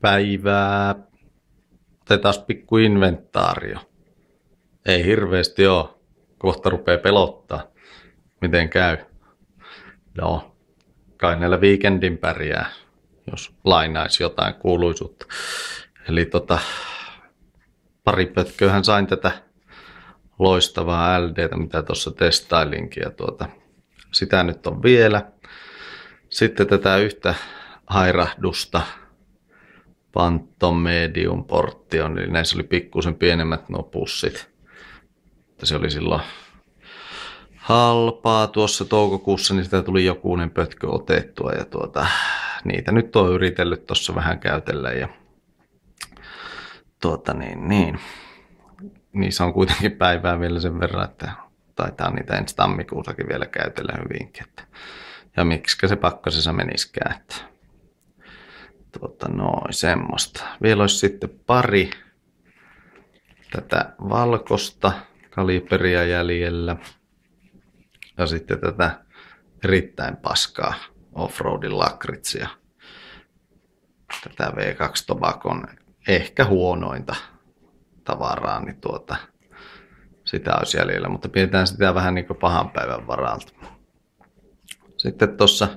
Päivää. Otetaan pikku inventaario. Ei hirveästi oo. Kohta rupee pelottaa. Miten käy? No, kai näillä weekendin pärjää, jos lainaisi jotain kuuluisuutta. Eli pari pötköähän sain tätä loistavaa LDtä, mitä tuossa testailinkin. Ja sitä nyt on vielä. Sitten tätä yhtä hairahdusta Phantom Medium Portion, eli näissä oli pikkusen pienemmät nuo pussit. Se oli silloin halpaa tuossa toukokuussa, niin sitä tuli jokunen pötkö otettua. Ja niitä nyt on yritellyt tuossa vähän käytellä. Ja niissä on kuitenkin päivää vielä sen verran, että taitaa niitä ensi tammikuusakin vielä käytellä hyvinkin. Ja miksikä se pakkasessa meniskään. Että semmoista. Vielä olisi sitten pari tätä valkoista kaliberia jäljellä. Ja sitten tätä erittäin paskaa offroadin lakritsia. Tätä V2 Tobacon ehkä huonointa tavaraa, niin sitä olisi jäljellä. Mutta pidetään sitä vähän niin kuin pahan päivän varalta. Sitten tuossa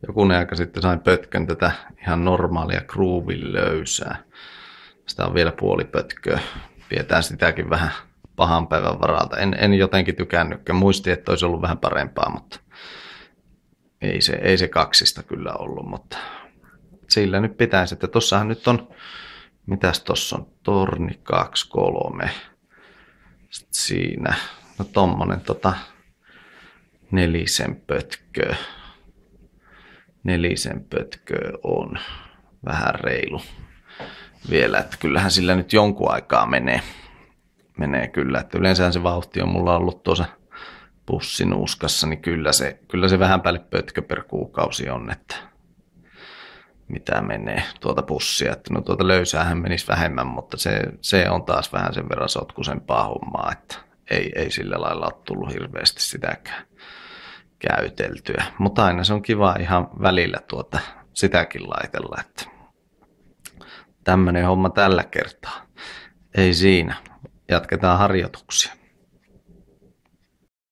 jokunen aika sitten sain pötkön tätä ihan normaalia groovin löysää. Sitä on vielä puoli pötköä. Pidetään sitäkin vähän pahan päivän varalta. En jotenkin tykännytkään. Muistin, että olisi ollut vähän parempaa, mutta ei se kaksista kyllä ollut. Mutta sillä nyt pitäisi, että tossahan nyt on, mitäs tossa on, torni 2-3. Sitten siinä, no tommonen nelisen pötköä on vähän reilu vielä, että kyllähän sillä nyt jonkun aikaa menee kyllä, että yleensä se vauhti on mulla ollut tuossa pussinuuskassa, niin kyllä se vähän päälle pötkö per kuukausi on, että mitä menee tuota pussia, että no löysäähän menisi vähemmän, mutta se on taas vähän sen verran sotkusempaa hommaa, että ei sillä lailla ole tullut hirveästi sitäkään käyteltyä. Mutta aina se on kiva ihan välillä sitäkin laitella, että tämmönen homma tällä kertaa. Ei siinä. Jatketaan harjoituksia.